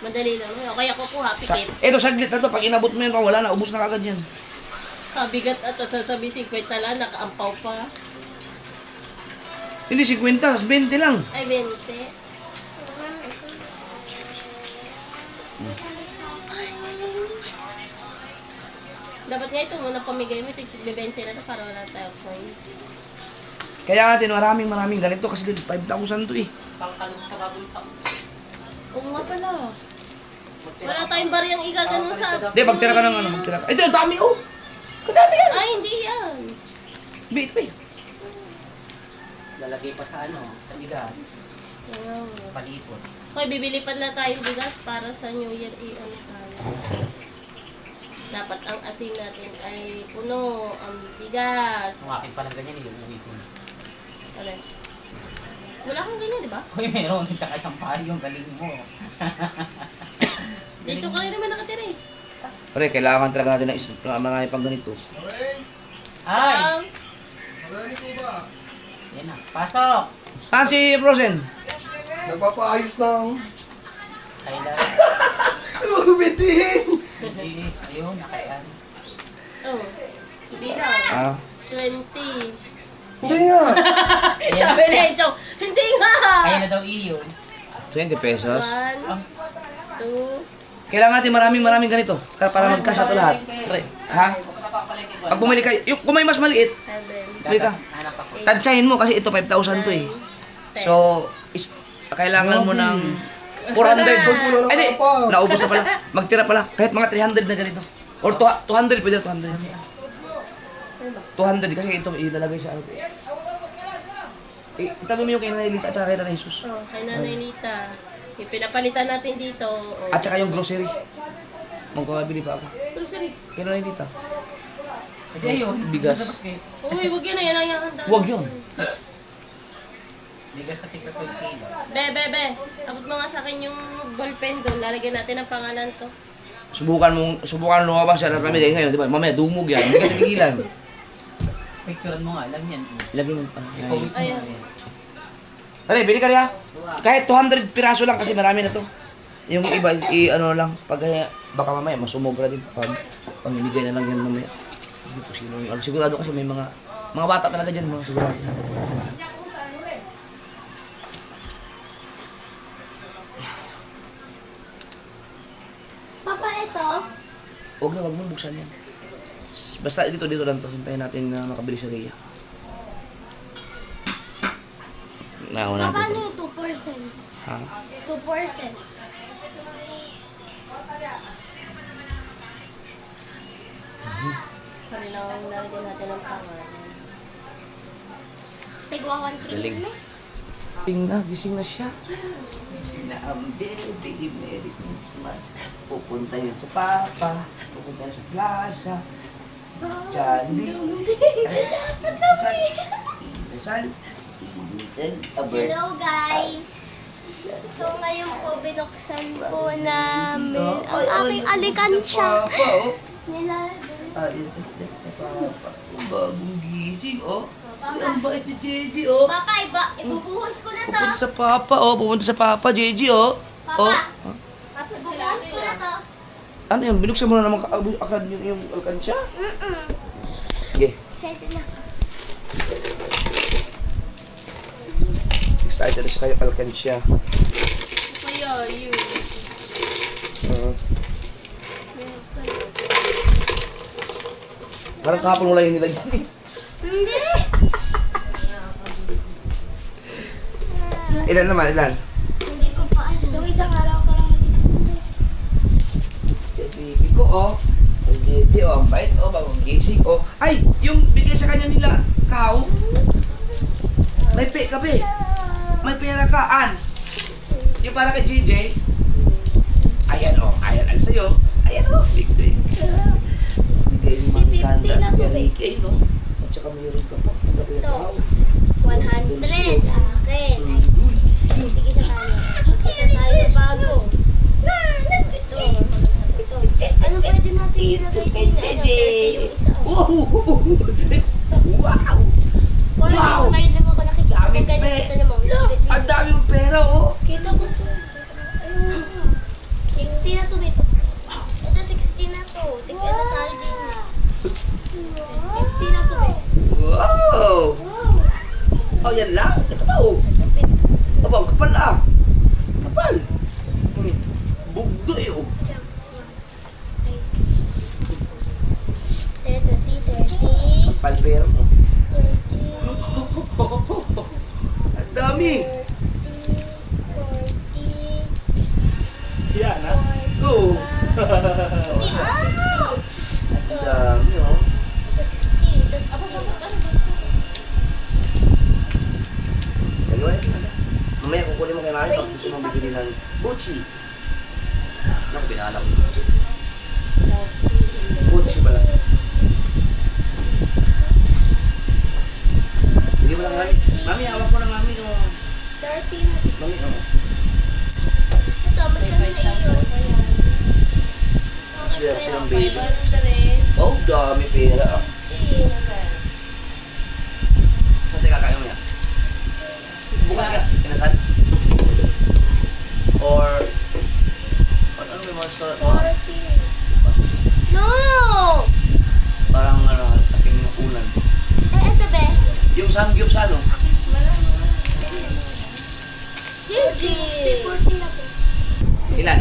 Madali lang. O kaya kukuha, pikit. Ito, saglit na to. Pag inabot mo yun, wala na. Ubus na kagad yan. Kabigat at sasabi 50 lang, nakaampaw pa. Hindi, 50. 20 lang. Ay, 20. Dapat nga ito muna pamigay mo, tig 20 na ito para wala tayo coins. Kaya natin, maraming ganito kasi 5,000 to eh. Pangkalong sa baboy pa. Oo nga pala. Wala tayong bariyang igaganon sa... Hindi, magtira ka ng ano, magtira ka. Ito, ang dami oh! Kadami yan! Ay, hindi yan. Bait pa eh. Lalagay pa sa ano, sa bigas. Wow. Palipot. Hoy, bibili pa na tayong bigas para sa New Year i-ano tayo. Dapat ang asin natin ay puno ang bigas. Ang akin palang ganyan eh, yung uwitin. Ano? Wala kang ganyan, di ba? Uy, meron. Tsaka isang payong galing mo. Dito ka rin naman nakatira eh. Pare, kailangan talaga natin ng marami pang ganito. Ay! Madali ko ba? Yan na. Pasok! Saan si Frozen? Nagpapaayos ng... Kailan? Ano gumitin? Hindi. Ayun, nakayan. Oh, bilang. Ah, 20. Hindi nga. Sabi ni Enchong, hindi nga! Kaya na daw iyon. 20 pesos. 1, 2, Kailangan natin maraming ganito. Para magkasya to lahat. Pare, ha? Pag bumili ka, kung may mas maliit, 7, bili ka. Hanap ako. Tansyahin mo kasi ito 5,000 to eh. So, kailangan mo ng 400. Ay, di. Naubos na pala. Magtira pala. Kahit mga 300 na ganito. Or 200, pwede 200. 200 kasi ito ilalagay sa ano. Itabi mo yung kay Nanay Lita at saka kay Nanay Jesus. Oh, kay Nanay Lita. Yung pinapalitan natin dito. Oh. At saka yung grocery. Magkakabili pa ako. Grocery. Kay Nanay Lita. Hindi ayun. Bigas. Nasa basket. Uy, wag yun na yan ang handa. Huwag yun. Bigas na tigpa 12 kilo. Be. Abot mo nga sa akin yung ballpen doon. Lalagyan natin ang pangalan ko. Subukan lumabas yan. Kami dahil ngayon, di ba? Mamaya dumog yan. Hindi ka tigilan. Picturean mo nga, lang yan. Lagi mo pa. Ipawis mo Ayan. yan. Tara, bili ka rin ha. Kahit 200 piraso lang kasi marami na to. Yung iba, ano lang, pag baka mamaya masumobra din pag pamimigay na lang yan mamaya. Hindi po sino. Sigurado kasi may mga bata talaga dyan, mga sigurado. Papa, ito. Huwag mo buksan yan. Basta dito lang to. Hintayin natin na makabili si Rhea. Nauna Papa, natin. ano yung 2%? Ha? 2%. Kailangan lalagyan natin ang pangalan. Tigwa 1 Galing. Gising na siya. Gising na ang baby. Merry Christmas. Pupunta yun sa papa. Pupunta sa plaza. Johnny. Saan? Hello guys! So ngayon po binuksan po namin ang aking alikansya. Papa, oh. Nilalagay. Papa. Bagong gising, oh. Ang bait ni JJ, oh. Papa, ibubuhos ko na to. Pupunta sa papa, oh. Pupunta sa papa, JJ, oh. Oh. Papa, ibubuhos ko na to. Ano yun? Binuksan mo na naman agad yung alkansya? Sige. Excited na ako. Excited na siya kayo alkansya. Kuya, yun. Parang kahapon wala yung nilagyan. Hindi! Ilan naman, ilan? Hindi ko pa alam. Yung isang araw ko lang. Baby ko, oh. Ang baby, oh. Ang bait, oh. Bagong gising, oh. Ay! Yung bigay sa kanya nila, kao. May kape. May pera ka, An. Yung para kay JJ, ayan o, ayan ang sayo. Ayan o, big day. Bigay ni Mami 50 Sandra. na to, Yan eh. kay no? At saka mayroon ka pa. Ito. 100 akin. Sige sa tayo. Isa tayo bago. Ito. Ano pwede natin ilagay din? Ano, 30 yung isa. Wow! Wow! Wow! Ngayon lang ako nakikita. Daming Ganyan pe- kita naman. Ang daming pera oh! Kita ko sa... Ayun. 60 na to, Bito. Ito, 60 na to. Tignan na tayo din. 50 na to, Bito. Wow! Oh, yan lang? Ito pa oh! Aba, ang kapal ah! Kapal! Bugdoy oh! 30. Kapal pera mo. 30. Ang dami! 40. Yan, ha? Oo! Ang dami oh! Dalawa yan. Mamaya kukunin mo kay Mami pag gusto mong bibili ng Gucci. Naku, pinaalam ko Gucci. Gucci pala. Hindi mo lang Mami. Mami, hawak mo na Mami no. 30. Mami, oh. Ito, magkano na iyo? Swerte ng baby. Oh, dami pera ah. Saan tayo kakain mo yan? Bukas ka, kinasal? Or... Ano may mga store? 40. No! Parang ano, ating ulan. Ito be. Yung samgyup sa ano? Gigi! 40 na po. Ilan?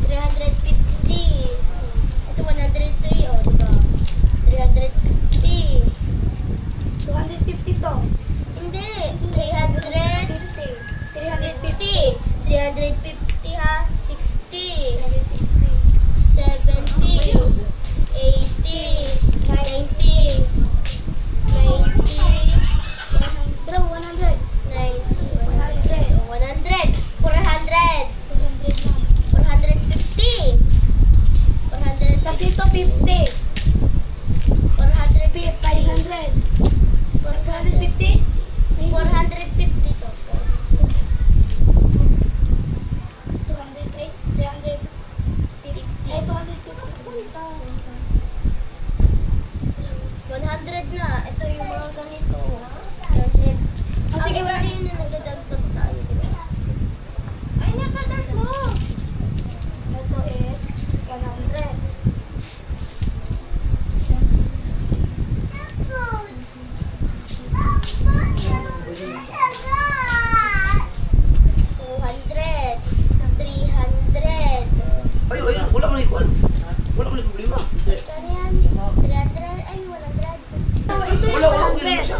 350. Ito 103 oh, diba? 350. 250 to. Hindi. 350. 350 ha. 60. 70. 80. 90. 90. Bro, 100. 90. 100. 100. 400. 450. 400. Kasi ito 50. 450. 500. 450. 450 to. 208. 350. 100 na. Ito yung mga ganito. 100. Oh, sige, wala yun na nagdadagsag tayo. Ay, nasa dag mo! Ito is 100. 200. 300. Ay, wala mo na ikuan. Wala mo na problema. Kariyan. 300. Ay, 100. Ito yung Wala, okay naman 100. siya.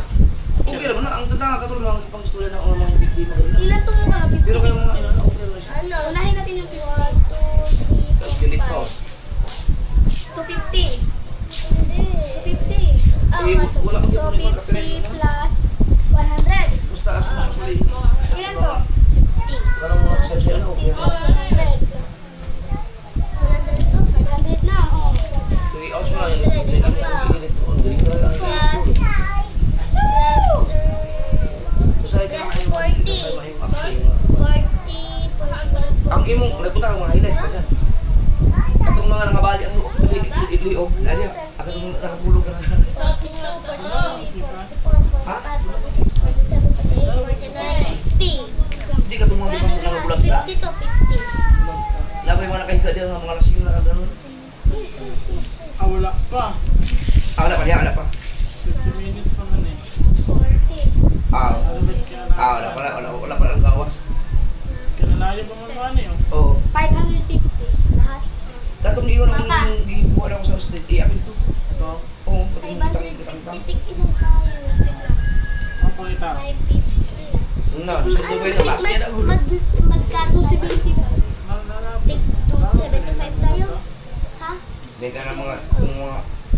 Okay naman na. Ang ganda nga katulad mga pang istorya ng mga bigay mo rin. Ilan to mga Pero kayo mga ina, okay naman siya. Ano? Unahin natin yung 1, 2, 3, 4, Unit pa. 250. Hindi. 250. Ah, Eh, wala kang ipon, ipon, kapilit mo 250 na. plus 100. Basta as mo actually. Ilan to? 50. Parang mga sensya ano, okay na. 100 plus 100 to? 500 na, oh. 3 hours mo lang yung pinili mo. Ang galing talaga. Ang galing Plus, ko. Basta ito plus na kayo mga 40. tayo mahing actually. 40. Ang imong, nagpunta ka mga highlights ka dyan. Katong mga nangabali ang liog. Lali, agad mong nakapulog ka na. Ha? 46, 47, 48, 49, 50. Hindi ka itong mga nangabulag ka. 50 to 50. Labay mga nakahiga dyan, mga lasing na gano'n. Wala pa. Wala pa, wala pa. 50 minutes pa man eh. 40. Wala pa lang gawas. Kanalayo pa man man eh. Oo. 550. Lahat. Katong iyon ang Papa. gibuhan ako sa state. Akin to. Ito. Oo, katong kitang. 550. Tig-inom tayo. Ang pangita. 550. Na, sa Dubai na last year ako. Magkano 270? Tig 275 tayo? Ha? Hindi ka na mga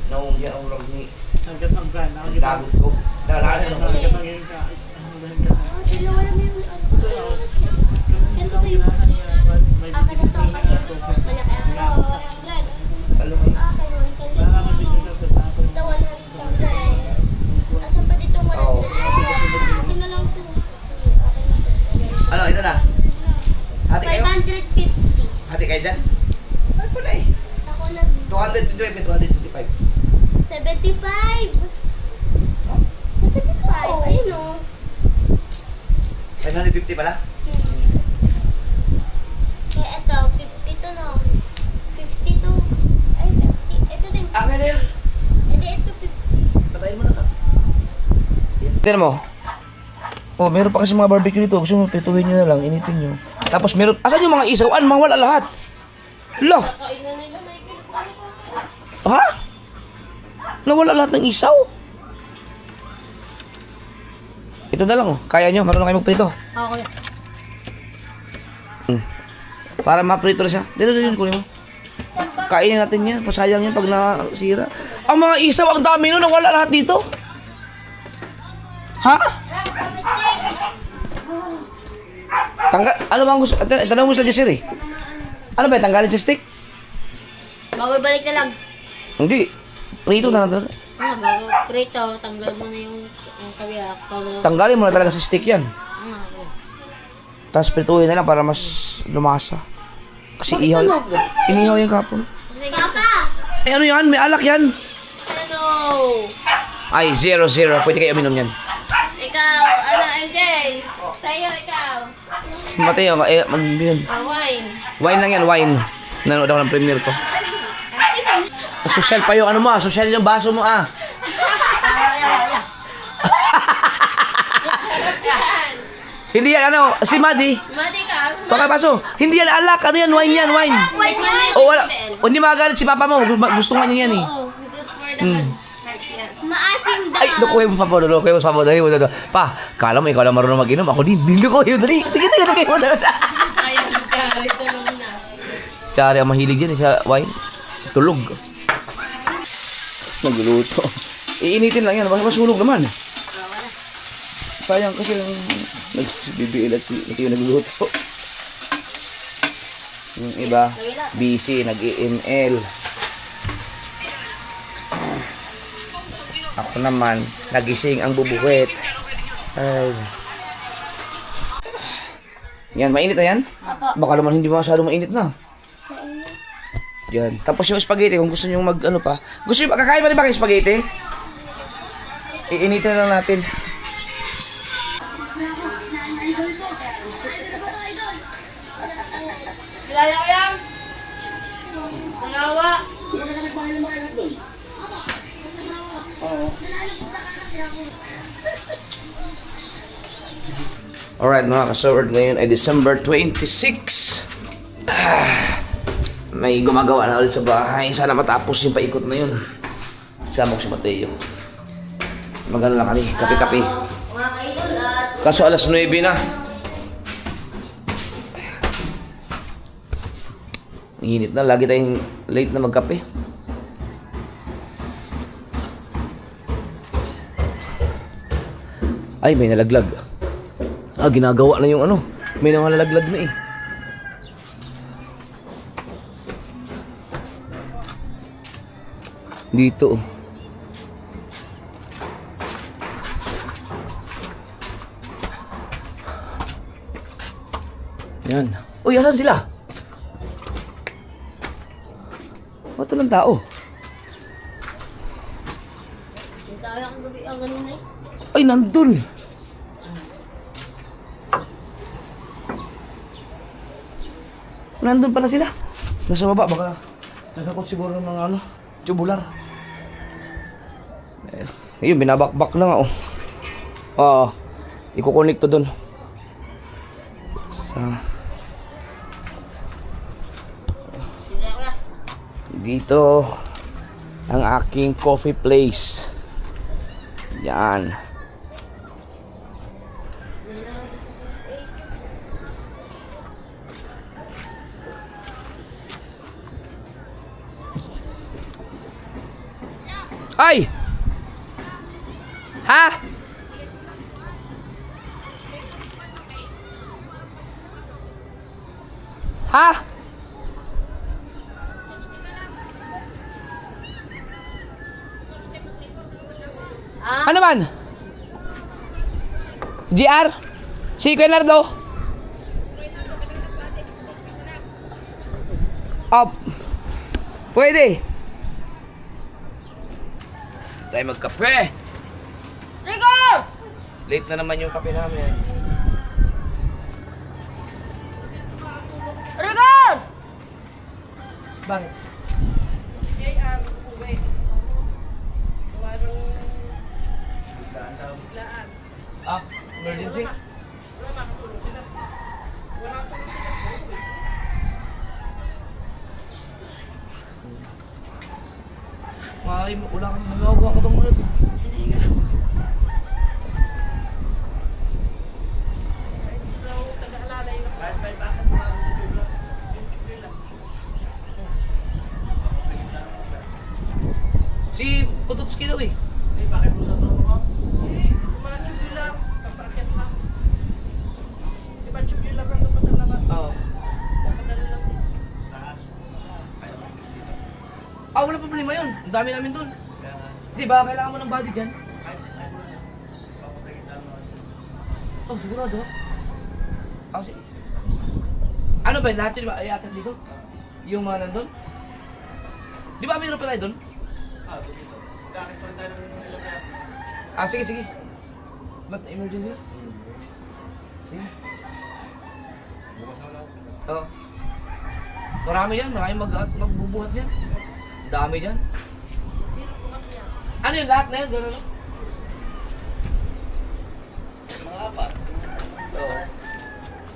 naungya ang ulang ni Ang gatang brand. Ang gatang. dagot ko. Dahil ano, Ang gatang yun ka. Ang gatang. Oh, dalawa 225 to 125. 75. 75. Ayun o. 550 pala? Kaya ito, 52 no. 52. Ay, 50. Ito din. Okay na yun. Hindi, ito 50. Patayin mo na ka. Tignan mo. Oh, meron pa kasi mga barbecue dito. Gusto mo, pituhin nyo na lang, initin nyo. Tapos meron, asan yung mga isawan? Mawala lahat. Lo, Kain na nila, Michael. ha? Nawala lahat ng isaw. Ito na lang oh. Kaya nyo, marunong kayo magprito. Okay. Para maprito na siya. Dito, kunin mo. Kainin natin yan. Pasayang yan pag nasira. Ang mga isaw, ang dami nun. Nawala lahat dito. Ha? Ano bang gusto? Tanong mo sa Jesser eh. Ano ba? Tanggalin sa stick? Bago balik na lang. Hindi. Prito na lang. Bago prito, tanggal mo na yung kabiyak. Tanggalin mo na talaga sa stick yan. Tapos prituhin na lang para mas lumasa. Kasi ihaw. Inihaw yung kapon. Papa! Ay ano yan? May alak yan. Ano? Ay, 0-0. Pwede kayo uminom yan. Ikaw, ano, MJ? Sa'yo, ikaw. Mateo, yun. Wine. Wine lang yan, wine. Nanood ako ng premiere ko. Social pa yung ano mo ah. Social yung baso mo ah. Hindi yan ano, si Madi. Mati ka. Baka baso. Hindi yan alak, ano yan, wine yan, wine. O wala. O hindi magagalit si papa mo. Gusto nga niya yan eh. Oh, good for the heart yan. Maasim daw. Ay, lukuhin mo favor, lukuhin mo favor. Dali mo dito. Pa, kala mo ikaw lang marunong mag-inom. Ako din, lukuhin mo. Dali, lukuhin mo. Sayang ka. Ito lang na. Tsari ang mahilig yan sa wine. Tulog. Nagluluto. Iinitin lang yan. Masulog naman. Sayang kasi yung nag-BBL at yung nagluluto. Yung iba, busy, nag-EML. Ako naman, nagising ang bubukwet. Ay. Yan, mainit na yan? Baka naman hindi masyadong mainit na. Yan. Tapos yung spaghetti, kung gusto nyo mag ano pa. Gusto nyo, kakain pa rin ba kayo spaghetti? Iinitin na lang natin. Kilala ko yan. Nangawa. Alright mga kasaward, ngayon ay December 26. May gumagawa na ulit sa bahay. Sana matapos yung paikot na yun. Sama ko si Mateo. Magano lang kami, kape-kape. Kaso alas 9 na. Init na, lagi tayong late na magkape. Ay, may nalaglag. Ginagawa na yung ano. May nalalaglag na eh. Dito. Yan. Uy, asan sila? Ba't walang tao? Yung tayo ang gabi ang ganun eh. Ay, nandun. Nandun pala sila. Nasa baba, baka nagkakot siguro ng mga ano, tubular. Ayun, binabakbak na nga oh. Ikukonek to dun. Dito ang aking coffee place. Yan. Ay! Ha? Ha? Ano man? GR? Si Quenardo? Pwede. Tayo magkape! Rico! Late na naman yung kape namin. Rico! Bakit? JR, uwi. Gawa ng biglaan. Ah, emergency? Wala makatulong sila. Wala tulong sila. Uwi sila. Ay, wala kang magagawa ka bang muna? Hindi daw taga-alalay na Kahit may bakit mo lang yung lang. Yung lang. Si Pototski daw eh. Eh, bakit mo sa tropa ko? yung mga tubular, kapakit lang. Di ba tubular lang doon pa sa labas? Oo. Papadali lang din. Taas. Kaya mo dito. Ah, wala problema yun. Ang dami namin dun. Kaya nga, Di ba, kailangan mo ng body dyan? kahit papapagitan mo. Oh, sigurado. Ah, sige. Ano ba, lahat yun ba iaakit dito? Yung mga nandun? Di ba mayroon pa tayo dun? Ah, dito. Bakit pa tayo ng ilang kaya? Ah, sige, sige. Ba't emergency? Sige. Oo. Marami yan, marami magbubuhat yan. Dami dyan. Ano yun, lahat na yun? Gano'n, no? Mga apat. Oo.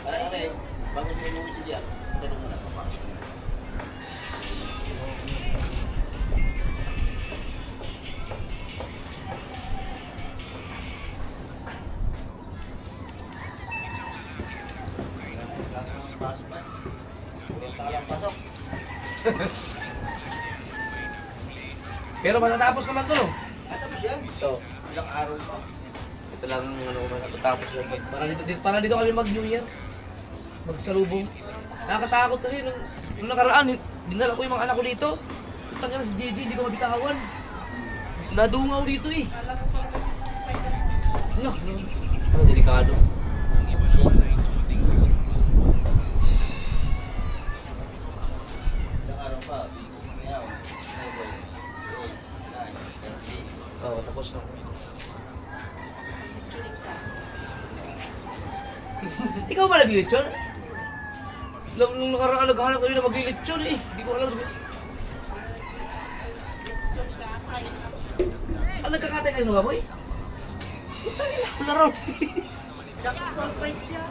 Kaya ano eh, bago siya umuwi si Jan, tulong mo na pa. Pasok ba? Walang pasok. Pero matatapos naman to, no? At tapos yan. So, Ilang araw pa. ito lang ano ko matatapos lang. Para dito kami mag-New Year. Magsalubong. Nakakatakot kasi nung nakaraan, dinala ko yung mga anak ko dito. Putang na si JJ, hindi ko mabitawan. Nadungaw dito eh. Alam ko pang spider. No, ano, delikado. Ilang araw pa. Sayaw. Snowball. 8, 9, 10. Oo, tapos na. Ikaw ba nag-lechon? Nung nakaraan naghahanap ko yun na mag-lechon eh. Hindi ko alam. Ano nagkakatay kayo ng baboy? Wala ron. Jackpot rate siya.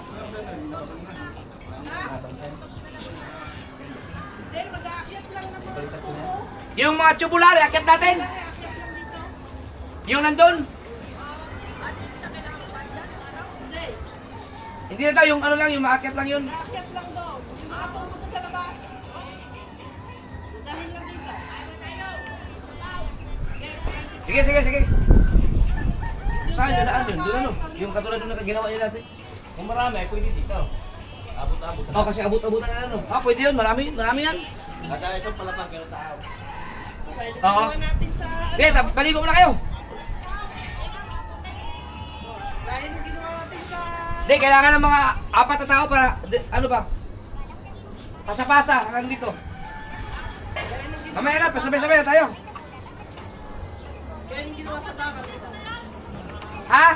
Hindi, mag-aakyat lang naman ang tubo. Yung mga tubulari, akit natin. Pare, aakyat lang dito. Yung nandun. Hindi, Hindi na tayo, yung ano lang, yung maakyat lang yun. aakyat lang doon. Yung mga tubo doon sa labas. Dalhin lang dito. Sige, sige, sige. Saan dadaan yun? Doon ano? Yung katulad nung ginawa niya natin. Kung marami, pwede dito. Abot-abot. Oh, kasi abot-abutan na ano. Ah, pwede yun. Marami yan. Kada isang palapag, pero tao. Pwede Oo. ginawa natin sa... Sige, paligo muna kayo. Dahil ginawa natin sa... Hindi, kailangan ng mga 4 na tao para, ano ba? Pasa-pasa, hanggang dito. Dahil yung ginawa, Mamaya na, pasabay-sabay na tayo. kaya yung ginawa sa bakal dito. Ha?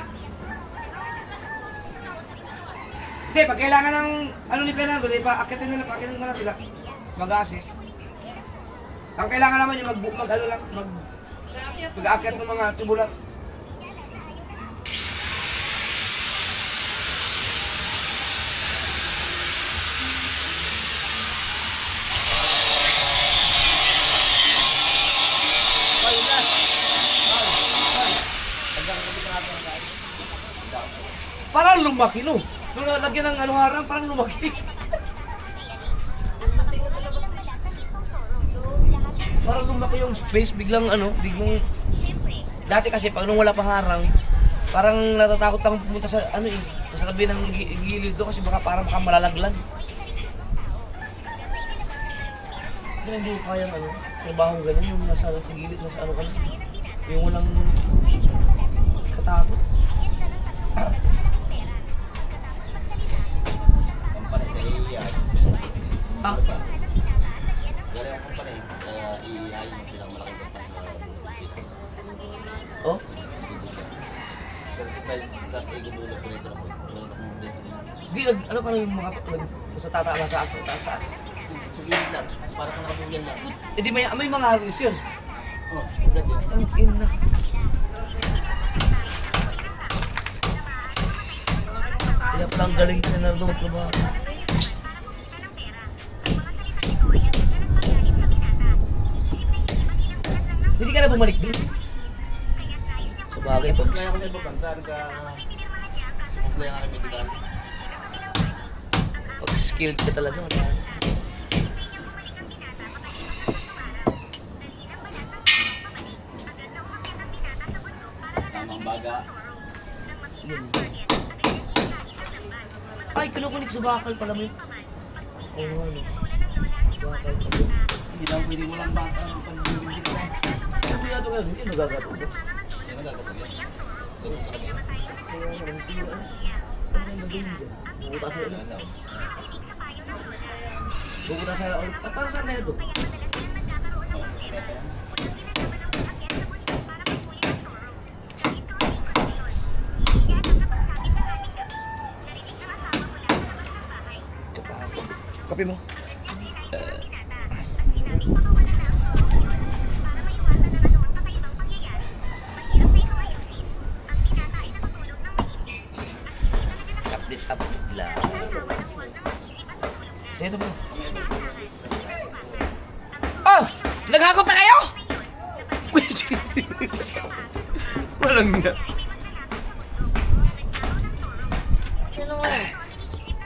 Hindi, pag kailangan ng, ano ni Fernando, di pa, akitin mo na sila. Mag-assist. Ang kailangan naman yung ano lang, Aakyat sa mag-aakyat ng mga tubular. Parang lumaki, no? Nung nalagyan ng ano harang, parang lumaki. Pagdating na sa labas eh. Parang lumaki yung space, biglang dati kasi pag nung wala pang harang, parang natatakot akong pumunta sa ano eh, sa tabi ng gilid doon kasi baka parang malalaglag. Hindi ko kayang ano, trabaho ganun, yung nasa gilid, nasa ano ka lang, yung walang katakot. Company sa EEI. Ah, Galing ang company sa EEI, yung pinakamalaking company sa Pilipinas. Di, ano ka na yung mga sa tataas, sa taas. Sa gilid lang. Para ka nakabuyan lang. Eh di may mga harness yun. Oh, agad yun. Ang ina. Kaya pala ang galing ka na magtrabaho. Hindi ka na bumalik din. Sa bagay, pag Kaya ako sa ibang bansa, kumplaya nga kami medical. skilled ka talaga. Wala. Tamang baga. Yun. Ay, kinukunik sa bakal pala mo yun. Oo, ano. Bakal pala yun. Hindi lang pwede walang baka ang pag-ibig ko. Ano ito ngayon? Hindi nagagato ba? Hindi nagagawa yan. Ganun talaga yan. Kaya ano, nasira. Ano yung nagawin dyan? Bukuta sa ulit. Bukuta sa ulit. At para saan kaya ito? Kape mo. Update lang. Sino mo? Oh! Naghakot na kayo? Walang nga. Sino nga?